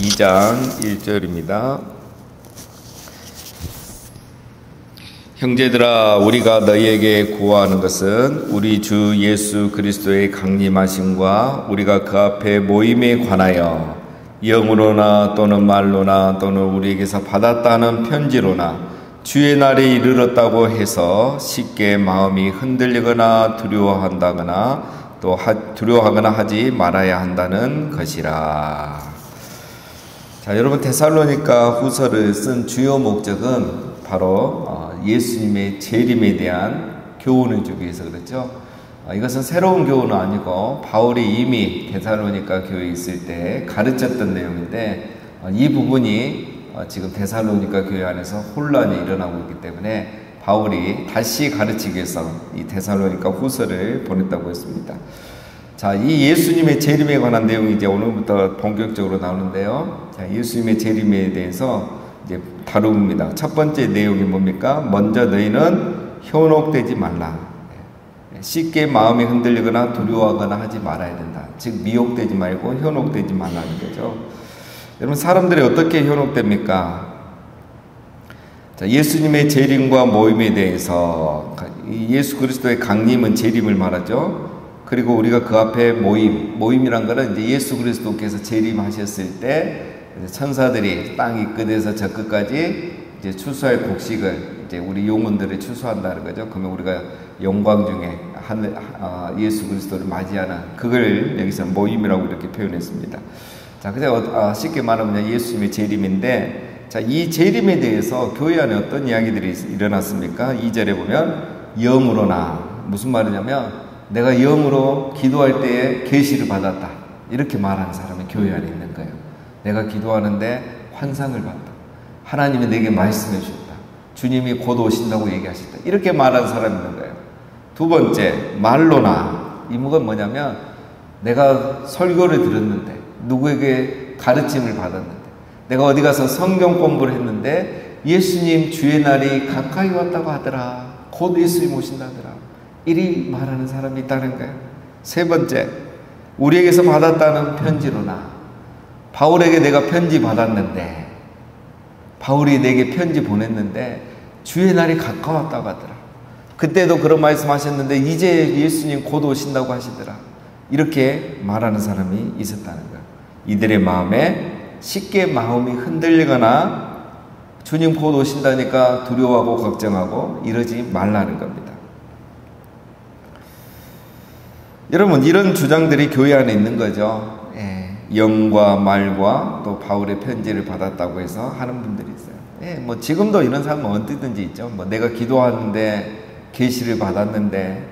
2장 1절입니다. 형제들아, 우리가 너희에게 구하는 것은 우리 주 예수 그리스도의 강림하심과 우리가 그 앞에 모임에 관하여 영으로나 또는 말로나 또는 우리에게서 받았다는 편지로나 주의 날이 이르렀다고 해서 쉽게 마음이 흔들리거나 두려워하거나 하지 말아야 한다는 것이라. 자, 여러분, 데살로니가 후서를 쓴 주요 목적은 바로 예수님의 재림에 대한 교훈을 주기 위해서 그렇죠. 이것은 새로운 교훈은 아니고 바울이 이미 데살로니가 교회에 있을 때 가르쳤던 내용인데, 이 부분이 지금 데살로니가 교회 안에서 혼란이 일어나고 있기 때문에 바울이 다시 가르치기 위해서 이 데살로니가 후서를 보냈다고 했습니다. 자, 이 예수님의 재림에 관한 내용이 이제 오늘부터 본격적으로 나오는데요. 자, 예수님의 재림에 대해서 이제 다룹니다. 첫 번째 내용이 뭡니까? 먼저 너희는 현혹되지 말라. 쉽게 마음이 흔들리거나 두려워하거나 하지 말아야 된다. 즉 미혹되지 말고 현혹되지 말라는 거죠. 여러분, 사람들이 어떻게 현혹됩니까? 자, 예수님의 재림과 모임에 대해서, 예수 그리스도의 강림은 재림을 말하죠. 그리고 우리가 그 앞에 모임이란 거는 이제 예수 그리스도께서 재림하셨을 때 천사들이 땅이 끝에서 저 끝까지 이제 추수할 곡식을 이제 우리 영혼들을 추수한다는 거죠. 그러면 우리가 영광 중에 예수 그리스도를 맞이하는 그걸 여기서 모임이라고 이렇게 표현했습니다. 자, 그래서 쉽게 말하면 예수님의 재림인데, 자, 이 재림에 대해서 교회 안에 어떤 이야기들이 일어났습니까? 2절에 보면 영으로나, 무슨 말이냐면 내가 영으로 기도할 때에 계시를 받았다, 이렇게 말하는 사람이 교회 안에 있는 거예요. 내가 기도하는데 환상을 봤다, 하나님이 내게 말씀해 주셨다, 주님이 곧 오신다고 얘기하셨다, 이렇게 말하는 사람이 있는 거예요. 두 번째, 말로나, 이 무건 뭐냐면 내가 설교를 들었는데, 누구에게 가르침을 받았는데, 내가 어디 가서 성경 공부를 했는데 예수님 주의 날이 가까이 왔다고 하더라, 곧 예수님 오신다더라, 이리 말하는 사람이 있다는 거예요. 세 번째, 우리에게서 받았다는 편지로나, 바울에게 내가 편지 받았는데, 바울이 내게 편지 보냈는데 주의 날이 가까웠다고 하더라, 그때도 그런 말씀하셨는데 이제 예수님 곧 오신다고 하시더라, 이렇게 말하는 사람이 있었다는 거예요. 이들의 마음에 쉽게 마음이 흔들리거나 주님 곧 오신다니까 두려워하고 걱정하고 이러지 말라는 겁니다. 여러분, 이런 주장들이 교회 안에 있는 거죠. 영과 말과 또 바울의 편지를 받았다고 해서 하는 분들이 있어요. 뭐 지금도 이런 사람은 언제든지 있죠. 뭐 내가 기도하는데 계시를 받았는데,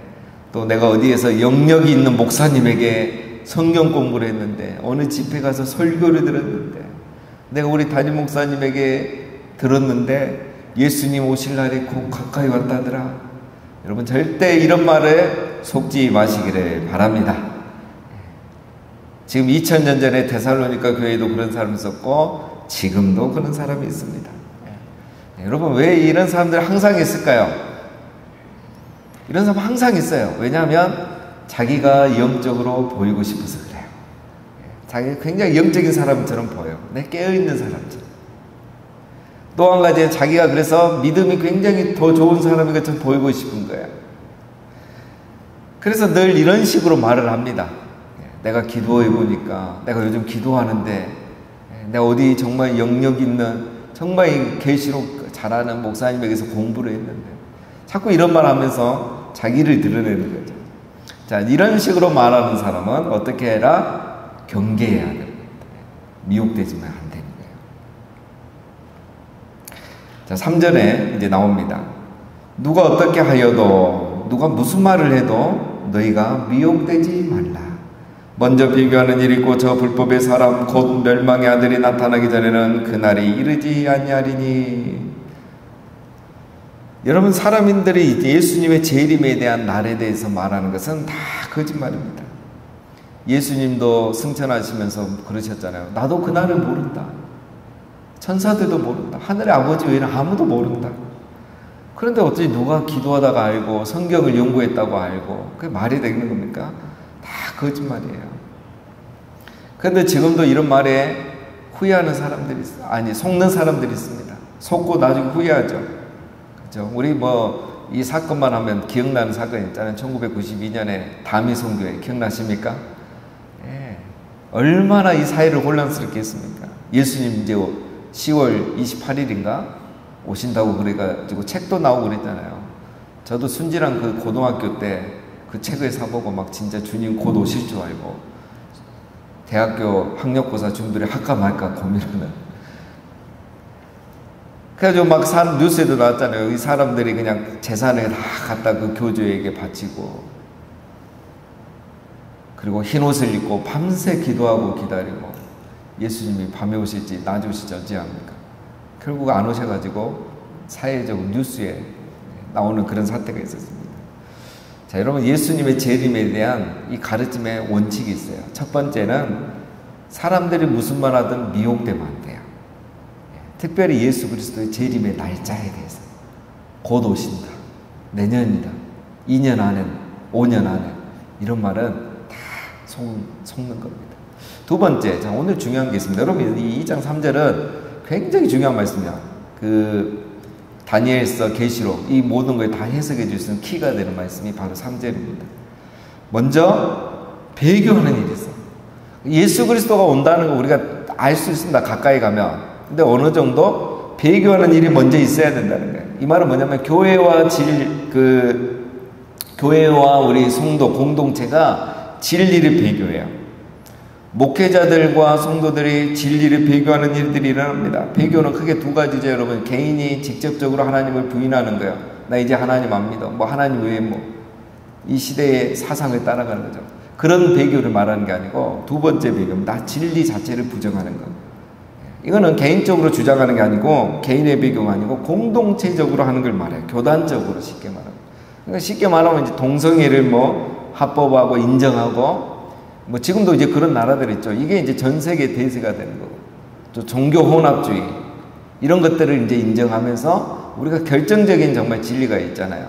또 내가 어디에서 영역이 있는 목사님에게 성경 공부를 했는데, 어느 집회 가서 설교를 들었는데, 내가 우리 담임 목사님에게 들었는데 예수님 오실 날이 곧 가까이 왔다더라. 여러분, 절대 이런 말에 속지 마시기를 바랍니다. 지금 2000년 전에 데살로니가 교회에도 그런 사람이 있었고 지금도 그런 사람이 있습니다. 여러분, 왜 이런 사람들이 항상 있을까요? 이런 사람 항상 있어요. 왜냐하면 자기가 영적으로 보이고 싶어서 그래요. 자기가 굉장히 영적인 사람처럼 보여요. 깨어있는 사람처럼. 또 한 가지는 자기가 그래서 믿음이 굉장히 더 좋은 사람인 것처럼 보이고 싶은 거예요. 그래서 늘 이런 식으로 말을 합니다. 내가 기도해 보니까, 내가 요즘 기도하는데, 내가 어디 정말 영역 있는, 정말 계시록 잘하는 목사님에게서 공부를 했는데, 자꾸 이런 말 하면서 자기를 드러내는 거죠. 자, 이런 식으로 말하는 사람은 어떻게 해라? 경계해야 됩니다. 미혹되지만 안 되는 거예요. 자, 3절에 이제 나옵니다. 누가 어떻게 하여도, 누가 무슨 말을 해도 너희가 미혹되지 말라. 먼저 비교하는 일이 있고 저 불법의 사람 곧 멸망의 아들이 나타나기 전에는 그날이 이르지 아니하리니. 여러분, 사람인들이 예수님의 재림에 대한 날에 대해서 말하는 것은 다 거짓말입니다. 예수님도 승천하시면서 그러셨잖아요. 나도 그날을 모른다. 천사들도 모른다. 하늘의 아버지 외에는 아무도 모른다. 그런데 어찌 누가 기도하다가 알고 성경을 연구했다고 알고 그게 말이 되는 겁니까? 다 거짓말이에요. 그런데 지금도 이런 말에 후회하는 사람들이 있어요. 아니, 속는 사람들이 있습니다. 속고 나중에 후회하죠. 그죠? 우리 뭐 이 사건만 하면 기억나는 사건 있잖아요. 1992년에 다미 선교회 기억나십니까? 예. 얼마나 이 사회를 혼란스럽게 했습니까? 예수님 이제 10월 28일인가 오신다고 그래가지고 책도 나오고 그랬잖아요. 저도 순진한 그 고등학교 때 그 책을 사보고 막 진짜 주님 곧 오실 줄 알고 대학교 학력고사 준비를 할까 말까 고민하는. 그래가지고 막 뉴스에도 나왔잖아요. 이 사람들이 그냥 재산을 다 갖다 그 교주에게 바치고, 그리고 흰 옷을 입고 밤새 기도하고 기다리고, 예수님이 밤에 오실지 낮에 오실지 어찌합니까? 결국 안 오셔가지고 사회적 뉴스에 나오는 그런 사태가 있었습니다. 자, 여러분, 예수님의 재림에 대한 이 가르침의 원칙이 있어요. 첫 번째는 사람들이 무슨 말 하든 미혹되면 안 돼요. 특별히 예수 그리스도의 재림의 날짜에 대해서. 곧 오신다, 내년이다, 2년 안에, 5년 안에, 이런 말은 다 속는 겁니다. 두 번째, 자, 오늘 중요한 게 있습니다. 여러분, 이 2장 3절은 굉장히 중요한 말씀이야. 다니엘서, 계시록, 이 모든 걸 다 해석해 줄 수 있는 키가 되는 말씀이 바로 3절입니다. 먼저 배교하는 일이 있어. 예수 그리스도가 온다는 거 우리가 알 수 있습니다. 가까이 가면. 근데 어느 정도 배교하는 일이 먼저 있어야 된다는 거예요. 이 말은 뭐냐면 교회와 우리 성도 공동체가 진리를 배교해요. 목회자들과 성도들이 진리를 배교하는 일들이 일어납니다. 배교는 크게 두 가지죠, 여러분. 개인이 직접적으로 하나님을 부인하는 거예요. 나 이제 하나님 안 믿어. 뭐 하나님 외에 이 시대의 사상을 따라가는 거죠. 그런 배교를 말하는 게 아니고, 두 번째 배교는 나 진리 자체를 부정하는 거. 이거는 개인적으로 주장하는 게 아니고, 개인의 배교가 아니고 공동체적으로 하는 걸 말해요. 교단적으로 쉽게 말하면. 그러니까 쉽게 말하면 이제 동성애를 합법화하고 인정하고, 지금도 이제 그런 나라들 있죠. 이게 이제 전 세계 대세가 되는 거고, 또 종교 혼합주의 이런 것들을 이제 인정하면서 우리가 결정적인 정말 진리가 있잖아요.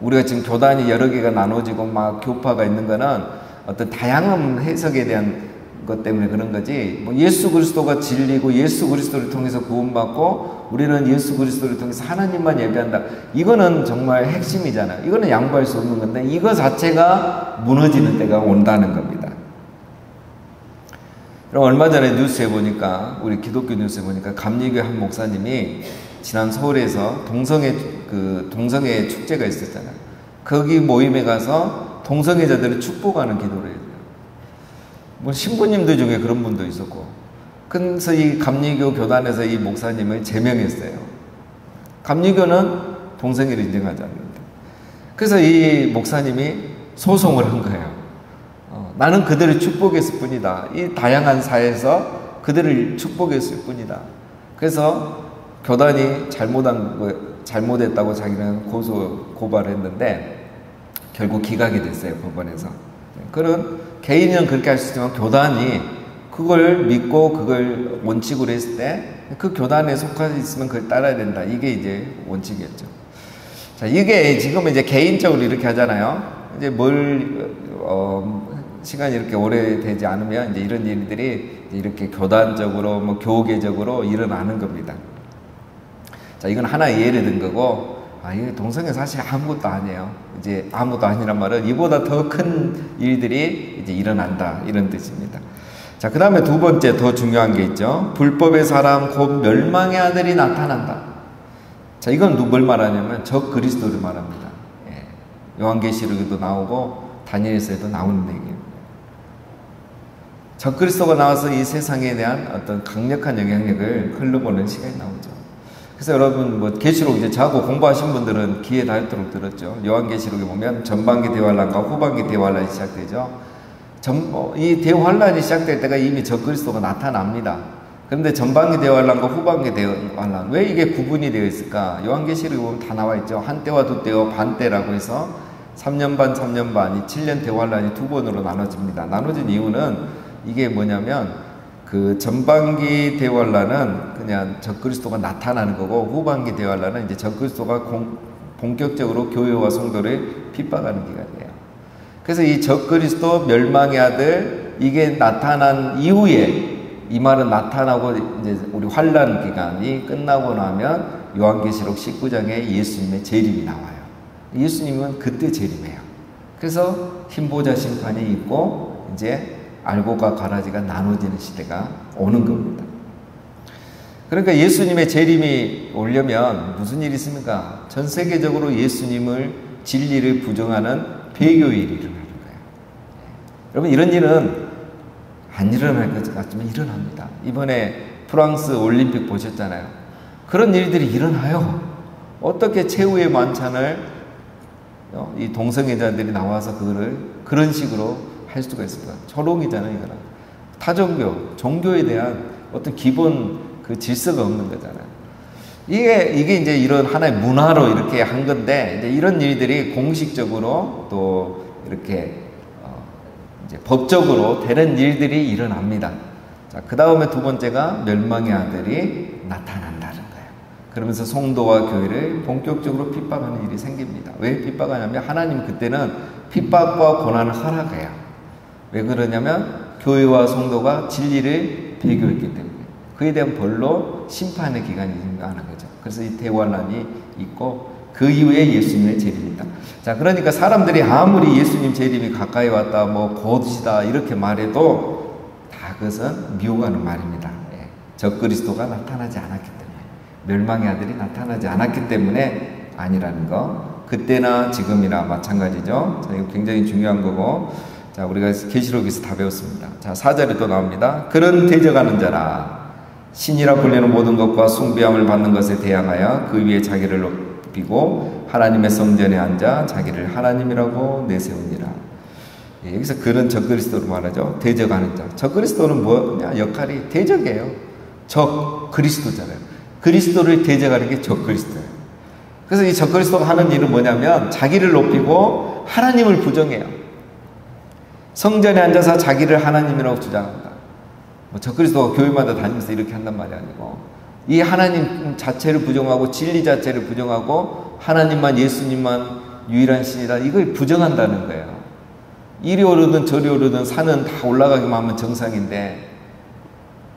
우리가 지금 교단이 여러 개가 나눠지고 막 교파가 있는 거는 어떤 다양한 해석에 대한 것 때문에 그런 거지, 예수 그리스도가 진리고 예수 그리스도를 통해서 구원받고 우리는 예수 그리스도를 통해서 하나님만 예배한다, 이거는 정말 핵심이잖아요. 이거는 양보할 수 없는 건데, 이거 자체가 무너지는 때가 온다는 겁니다. 그럼 얼마 전에 뉴스에 보니까, 우리 기독교 뉴스에 보니까 감리교 한 목사님이 지난 서울에서 동성애 축제가 있었잖아요. 거기 모임에 가서 동성애자들을 축복하는 기도를 해요. 신부님들 중에 그런 분도 있었고. 그래서 이 감리교 교단에서 이 목사님을 제명했어요. 감리교는 동성애를 인정하지 않는다. 그래서 이 목사님이 소송을 한 거예요. 나는 그들을 축복했을 뿐이다. 이 다양한 사회에서 그들을 축복했을 뿐이다. 그래서 교단이 잘못했다고 자기는 고발을 했는데 결국 기각이 됐어요, 법원에서. 그런 개인은 그렇게 할 수 있지만 교단이 그걸 믿고 그걸 원칙으로 했을 때 그 교단에 속해 있으면 그걸 따라야 된다. 이게 이제 원칙이었죠. 자, 이게 지금 이제 개인적으로 이렇게 하잖아요. 이제 시간이 이렇게 오래되지 않으면 이제 이런 일들이 이렇게 교단적으로 교계적으로 일어나는 겁니다. 자, 이건 하나의 예를 든 거고, 이 동성애 사실 아무것도 아니에요. 이제 아무것도 아니란 말은 이보다 더 큰 일들이 이제 일어난다, 이런 뜻입니다. 자, 그 다음에 두 번째 더 중요한 게 있죠. 불법의 사람 곧 멸망의 아들이 나타난다. 자, 이건 뭘 말하냐면 적 그리스도를 말합니다. 요한계시록에도 나오고 다니엘서에도 나오는 얘기예요. 적 그리스도가 나와서 이 세상에 대한 어떤 강력한 영향력을 흘러보는 시간이 나오죠. 그래서 여러분 계시록 이제 자고 공부하신 분들은 귀에 닿도록 들었죠. 요한계시록에 보면 전반기 대환란과 후반기 대환란이 시작되죠. 이 대환란이 시작될 때가 이미 적그리스도가 나타납니다. 그런데 전반기 대환란과 후반기 대환란, 왜 이게 구분이 되어 있을까? 요한계시록에 보면 다 나와 있죠. 한때와 두때와 반때라고 해서 3년 반, 3년 반, 이 7년 대환란이 두 번으로 나눠집니다. 나눠진 이유는 이게 뭐냐면 그 전반기 대환란은 그냥 적그리스도가 나타나는 거고, 후반기 대환란은 이제 적그리스도가 본격적으로 교회와 성도를 핍박하는 기간이에요. 그래서 이 적그리스도 멸망의 아들, 이게 나타난 이후에 이 말은 나타나고 이제 우리 환란 기간이 끝나고 나면 요한계시록 19장에 예수님의 재림이 나와요. 예수님은 그때 재림해요. 그래서 흰보자 심판이 있고 이제 알곡과 가라지가 나눠지는 시대가 오는 겁니다. 그러니까 예수님의 재림이 오려면 무슨 일이 있습니까? 전 세계적으로 예수님을 진리를 부정하는 배교일이 일어나는 거예요. 여러분 이런 일은 안 일어날 것 같지만 일어납니다. 이번에 프랑스 올림픽 보셨잖아요. 그런 일들이 일어나요. 어떻게 최후의 만찬을 이 동성애자들이 나와서 그거를 그런 식으로 할 수가 있을까? 조롱이잖아요, 이거는. 타종교, 종교에 대한 어떤 기본 그 질서가 없는 거잖아요. 이게 이제 이런 하나의 문화로 이렇게 한 건데, 이제 이런 일들이 공식적으로 또 이렇게 이제 법적으로 되는 일들이 일어납니다. 자, 그 다음에 두 번째가 멸망의 아들이 나타난다는 거예요. 그러면서 성도와 교회를 본격적으로 핍박하는 일이 생깁니다. 왜 핍박하냐면 하나님 그때는 핍박과 고난을 허락해요. 왜 그러냐면 교회와 성도가 진리를 배교했기 때문에 그에 대한 벌로 심판의 기간이 임하는 거죠. 그래서 이 대환란이 있고 그 이후에 예수님의 재림이다. 자, 그러니까 사람들이 아무리 예수님 재림이 가까이 왔다, 뭐 곧이다 이렇게 말해도 다 그것은 미혹하는 말입니다. 예. 적그리스도가 나타나지 않았기 때문에, 멸망의 아들이 나타나지 않았기 때문에 아니라는 거. 그때나 지금이나 마찬가지죠. 자, 이거 굉장히 중요한 거고. 자, 우리가 계시록에서 다 배웠습니다. 자, 4절에 또 나옵니다. 그런 대적하는 자라 신이라 불리는 모든 것과 숭배함을 받는 것에 대항하여 그 위에 자기를 높이고 하나님의 성전에 앉아 자기를 하나님이라고 내세우니라. 예, 여기서 그런 적그리스도로 말하죠. 대적하는 자. 적그리스도는 뭐냐? 역할이 대적이에요. 적그리스도잖아요. 그리스도를 대적하는 게 적그리스도예요. 그래서 이 적그리스도가 하는 일은 뭐냐면 자기를 높이고 하나님을 부정해요. 성전에 앉아서 자기를 하나님이라고 주장합니다. 뭐 적그리스도가 교회마다 다니면서 이렇게 한단 말이 아니고 이 하나님 자체를 부정하고 진리 자체를 부정하고 하나님만 예수님만 유일한 신이다 이걸 부정한다는 거예요. 이리 오르든 저리 오르든 산은 다 올라가기만 하면 정상인데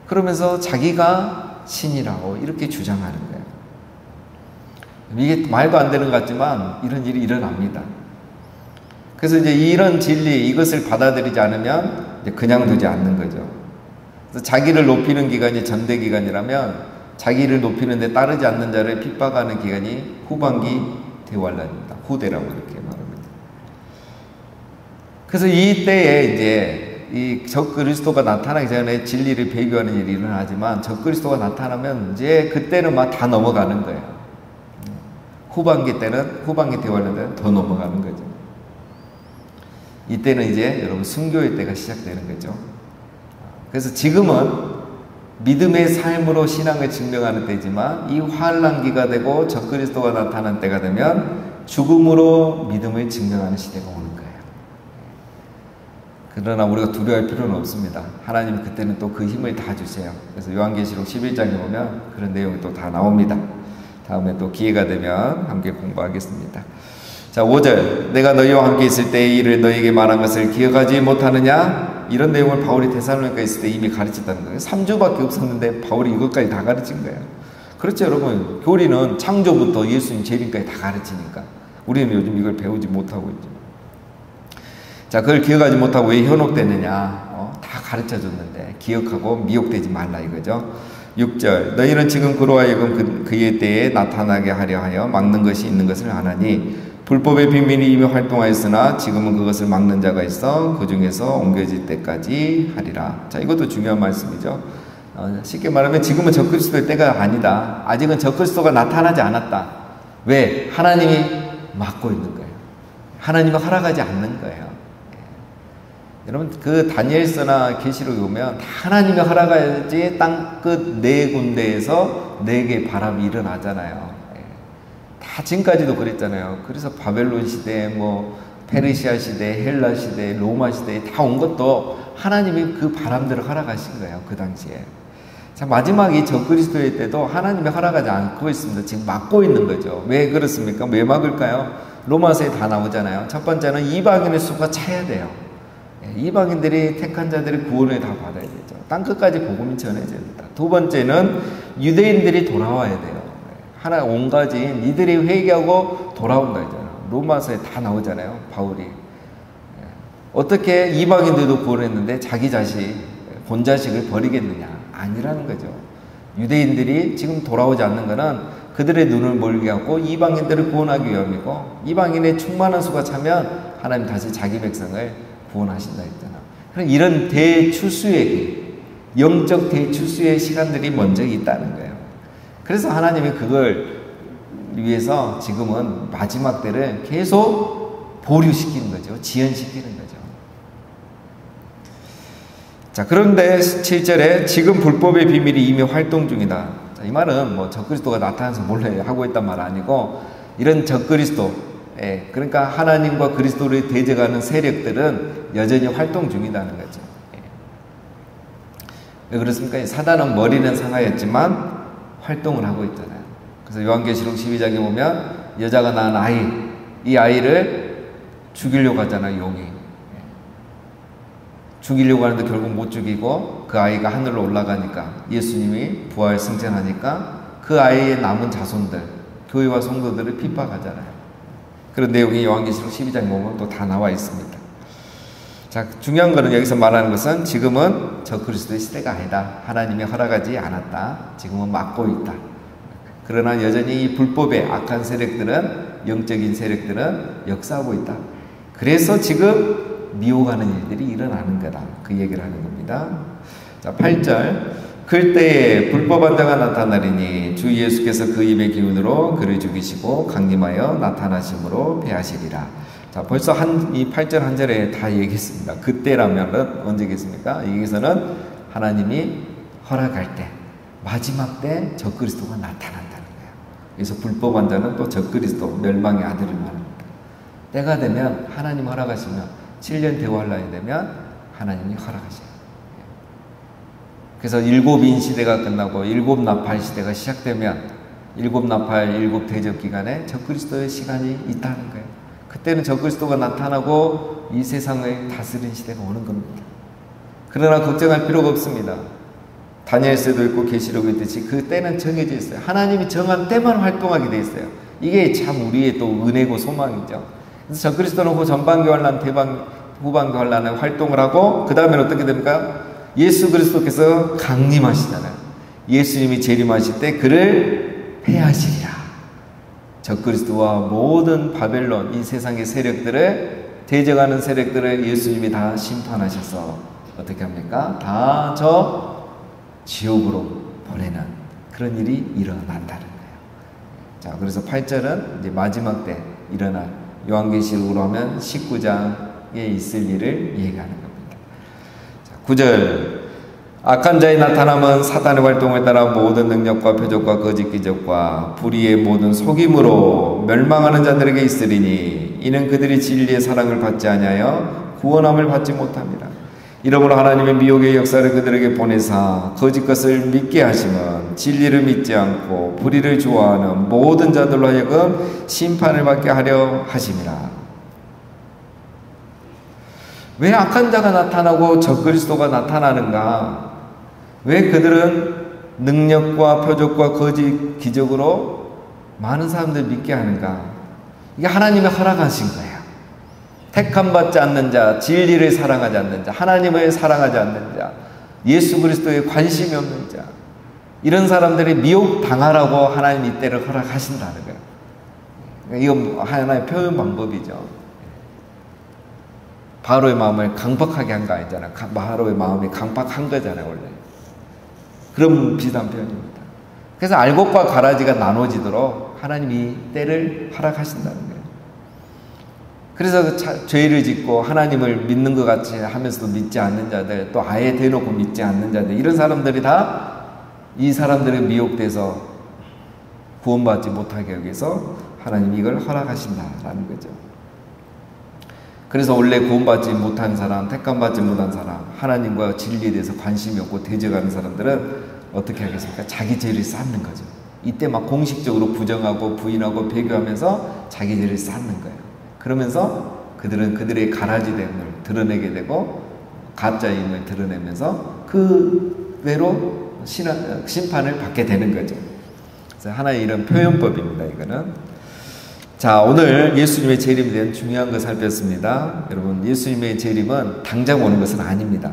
그러면서 자기가 신이라고 이렇게 주장하는 거예요. 이게 말도 안 되는 것 같지만 이런 일이 일어납니다. 그래서 이제 이런 진리 이것을 받아들이지 않으면 이제 그냥 두지 않는 거죠. 그래서 자기를 높이는 기간이 전대 기간이라면 자기를 높이는 데 따르지 않는 자를 핍박하는 기간이 후반기 대환란입니다. 후대라고 이렇게 말합니다. 그래서 이때에 이제 이 적그리스도가 나타나기 전에 진리를 배교하는 일이 일어나지만 적그리스도가 나타나면 이제 그때는 막 다 넘어가는 거예요. 후반기 대환란 때는 더 넘어가는 거죠. 이때는 이제 여러분 순교의 때가 시작되는 거죠. 그래서 지금은 믿음의 삶으로 신앙을 증명하는 때지만 이 환란기가 되고 적그리스도가 나타난 때가 되면 죽음으로 믿음을 증명하는 시대가 오는 거예요. 그러나 우리가 두려워할 필요는 없습니다. 하나님이 그때는 또 그 힘을 다 주세요. 그래서 요한계시록 11장에 보면 그런 내용이 또 다 나옵니다. 다음에 또 기회가 되면 함께 공부하겠습니다. 자, 5절. 내가 너희와 함께 있을 때의 일을 너희에게 말한 것을 기억하지 못하느냐? 이런 내용을 바울이 데살로니가에 있을 때 이미 가르쳤다는 거예요. 3주밖에 없었는데 바울이 이것까지 다 가르친 거예요. 그렇죠, 여러분. 교리는 창조부터 예수님 재림까지 다 가르치니까. 우리는 요즘 이걸 배우지 못하고 있죠. 자, 그걸 기억하지 못하고 왜 현혹되느냐? 다 가르쳐줬는데 기억하고 미혹되지 말라 이거죠. 6절. 너희는 지금 그로 하여금 그의 때에 나타나게 하려 하여 막는 것이 있는 것을 아나니 불법의 비밀이 이미 활동하였으나 지금은 그것을 막는 자가 있어 그 중에서 옮겨질 때까지 하리라. 자, 이것도 중요한 말씀이죠. 쉽게 말하면 지금은 적그리스도의 때가 아니다. 아직은 적그리스도가 나타나지 않았다. 왜? 하나님이 막고 있는 거예요. 하나님은 허락하지 않는 거예요. 여러분 그 다니엘서나 계시록에 보면 다 하나님이 허락하지 땅끝 네 군데에서 네 개의 바람이 일어나잖아요. 다 지금까지도 그랬잖아요. 그래서 바벨론 시대, 뭐 페르시아 시대, 헬라 시대, 로마 시대에 다 온 것도 하나님이 그 바람들을 허락하신 거예요. 그 당시에. 자, 마지막 이 적그리스도의 때도 하나님이 허락하지 않고 있습니다. 지금 막고 있는 거죠. 왜 그렇습니까? 왜 막을까요? 로마서에 다 나오잖아요. 첫 번째는 이방인의 수가 차야 돼요. 이방인들이 택한 자들이 구원을 다 받아야 되죠. 땅끝까지 복음이 전해져야 된다. 두 번째는 유대인들이 돌아와야 돼요. 하나 온 가지인 이들이 회개하고 돌아온다 했잖아요. 로마서에 다 나오잖아요. 바울이 어떻게 이방인들도 구원했는데 자기 자식 본자식을 버리겠느냐? 아니라는 거죠. 유대인들이 지금 돌아오지 않는 것은 그들의 눈을 멀게 하고 이방인들을 구원하기 위함이고, 이방인의 충만한 수가 차면 하나님 다시 자기 백성을 구원하신다 했잖아. 그럼 이런 대추수의, 영적 대추수의 시간들이 먼저 있다는 거예요. 그래서 하나님이 그걸 위해서 지금은 마지막 때를 계속 보류시키는 거죠. 지연시키는 거죠. 자, 그런데 7절에 지금 불법의 비밀이 이미 활동 중이다. 자, 이 말은 뭐 적그리스도가 나타나서 몰래 하고 있단 말 아니고, 이런 적그리스도, 그러니까 하나님과 그리스도를 대적하는 세력들은 여전히 활동 중이라는 거죠. 왜 그렇습니까? 사단은 머리는 상하였지만 활동을 하고 있잖아요. 그래서 요한계시록 12장에 보면 여자가 낳은 아이, 이 아이를 죽이려고 하잖아요. 용이 죽이려고 하는데 결국 못 죽이고 그 아이가 하늘로 올라가니까, 예수님이 부활 승천하니까 그 아이의 남은 자손들, 교회와 성도들을 핍박하잖아요. 그런 내용이 요한계시록 12장에 보면 또 다 나와 있습니다. 자, 중요한 거는 여기서 말하는 것은 지금은 적그리스도의 시대가 아니다. 하나님이 허락하지 않았다. 지금은 막고 있다. 그러나 여전히 이 불법의 악한 세력들은, 영적인 세력들은 역사하고 있다. 그래서 지금 미혹하는 일들이 일어나는 거다. 그 얘기를 하는 겁니다. 자, 8절. 그때에 불법한 자가 나타나리니 주 예수께서 그 입의 기운으로 그를 죽이시고 강림하여 나타나심으로 패하시리라. 자, 벌써 이 8절 한 절에 다 얘기했습니다. 그때라면 언제겠습니까? 여기서는 하나님이 허락할 때, 마지막 때 적그리스도가 나타난다는 거예요. 그래서 불법한 자는 또 적그리스도, 멸망의 아들을 말합니다. 때가 되면 하나님 허락하시면 7년 대환란이 되면 하나님이 허락하셔요. 그래서 7인 시대가 끝나고 7나팔 시대가 시작되면 7나팔, 7대접 기간에 적그리스도의 시간이 있다는 거예요. 그때는 적그리스도가 나타나고 이 세상을 다스리는 시대가 오는 겁니다. 그러나 걱정할 필요가 없습니다. 다니엘서도 있고 계시록에 있듯이 그 때는 정해져 있어요. 하나님이 정한 때만 활동하게 돼 있어요. 이게 참 우리의 또 은혜고 소망이죠. 그래서 적그리스도는 전반기 환란, 후반기 환란에 활동을 하고, 그 다음에는 어떻게 됩니까? 예수 그리스도께서 강림하시잖아요. 예수님이 재림하실 때 그를 패하시리라. 적그리스도와 모든 바벨론, 이 세상의 세력들을, 대적하는 세력들을 예수님이 다 심판하셔서 어떻게 합니까? 다 저 지옥으로 보내는 그런 일이 일어난다는 거예요. 자, 그래서 8절은 이제 마지막 때 일어날, 요한계시록으로 하면 19장에 있을 일을 얘기하는 겁니다. 9절. 악한 자의 나타남은 사단의 활동을 따라 모든 능력과 표적과 거짓 기적과 불의의 모든 속임으로 멸망하는 자들에게 있으리니 이는 그들이 진리의 사랑을 받지 아니하여 구원함을 받지 못합니다. 이러므로 하나님의 미혹의 역사를 그들에게 보내사 거짓 것을 믿게 하시면 진리를 믿지 않고 불의를 좋아하는 모든 자들로 하여금 심판을 받게 하려 하심이라. 왜 악한 자가 나타나고 적그리스도가 나타나는가? 왜 그들은 능력과 표적과 거짓 기적으로 많은 사람들 믿게 하는가? 이게 하나님의 허락하신 거예요. 택함받지 않는 자, 진리를 사랑하지 않는 자, 하나님을 사랑하지 않는 자, 예수 그리스도에 관심이 없는 자, 이런 사람들이 미혹당하라고 하나님 이때를 허락하신다는 거예요. 이건 하나의 표현 방법이죠. 바로의 마음을 강박하게 한 거 아니잖아요. 바로의 마음이 강박한 거잖아요, 원래. 그런 비슷한 표현입니다. 그래서 알곡과 가라지가 나눠지도록 하나님이 때를 허락하신다는 거예요. 그래서 죄를 짓고 하나님을 믿는 것 같이 하면서도 믿지 않는 자들, 또 아예 대놓고 믿지 않는 자들, 이런 사람들이 다 이 사람들에 미혹돼서 구원받지 못하게 하기 위해서 하나님이 이걸 허락하신다라는 거죠. 그래서 원래 구원받지 못한 사람, 택함받지 못한 사람, 하나님과 진리에 대해서 관심이 없고 대적하는 사람들은 어떻게 하겠습니까? 자기 죄를 쌓는 거죠. 이때 막 공식적으로 부정하고 부인하고 배교하면서 자기 죄를 쌓는 거예요. 그러면서 그들은 그들의 가라지됨을 드러내게 되고 가짜의 힘을 드러내면서 그 외로 심판을 받게 되는 거죠. 그래서 하나의 이런 표현법입니다. 이거는. 자, 오늘 예수님의 재림에 대한 중요한 거 살폈습니다. 여러분, 예수님의 재림은 당장 오는 것은 아닙니다.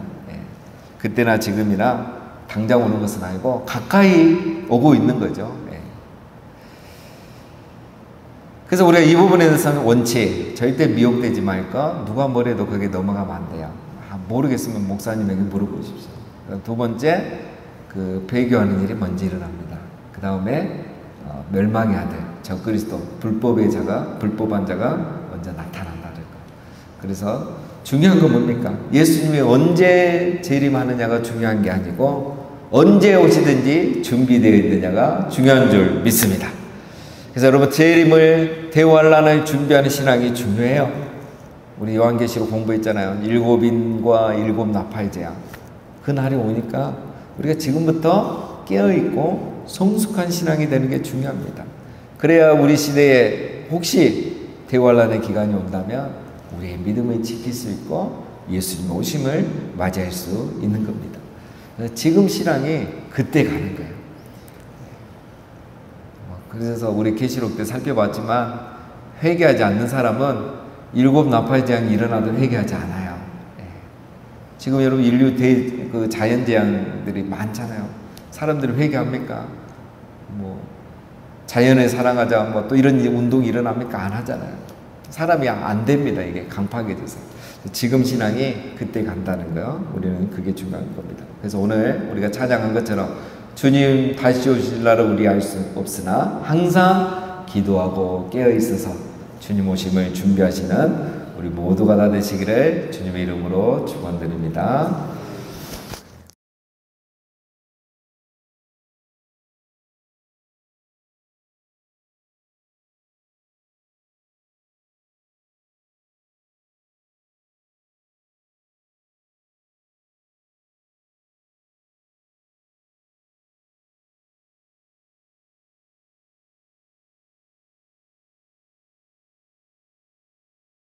그때나 지금이나 당장 오는 것은 아니고 가까이 오고 있는 거죠. 그래서 우리가 이 부분에 대해서는 원칙, 절대 미혹되지 말까? 누가 뭐래도 거기에 넘어가면 안 돼요. 모르겠으면 목사님에게 물어보십시오. 두 번째, 그 배교하는 일이 먼저 일어납니다. 그 다음에 멸망의 아들, 적그리스도, 불법한 자가 먼저 나타난다는 거. 그래서 중요한 건 뭡니까? 예수님이 언제 재림하느냐가 중요한 게 아니고 언제 오시든지 준비되어 있느냐가 중요한 줄 믿습니다. 그래서 여러분, 재림을 대우할 날을 준비하는 신앙이 중요해요. 우리 요한계시록 공부했잖아요. 7인과 7 나팔 제야. 그 날이 오니까 우리가 지금부터 깨어있고 성숙한 신앙이 되는 게 중요합니다. 그래야 우리 시대에 혹시 대우할 날의 기간이 온다면 우리의 믿음을 지킬 수 있고 예수님 오심을 맞이할 수 있는 겁니다. 지금 신앙이 그때 가는 거예요. 그래서 우리 계시록 때 살펴봤지만 회개하지 않는 사람은 7 나팔 재앙이 일어나도 회개하지 않아요. 지금 여러분 인류 그 자연재앙들이 많잖아요. 사람들이 회개합니까? 뭐 자연을 사랑하자 뭐 또 이런 운동이 일어납니까? 안 하잖아요. 사람이 안 됩니다. 이게 강팍해져서. 지금 신앙이 그때 간다는 거, 우리는 그게 중요한 겁니다. 그래서 오늘 우리가 찬양한 것처럼 주님 다시 오실 날을 우리 알 수 없으나 항상 기도하고 깨어 있어서 주님 오심을 준비하시는 우리 모두가 다 되시기를 주님의 이름으로 축원드립니다.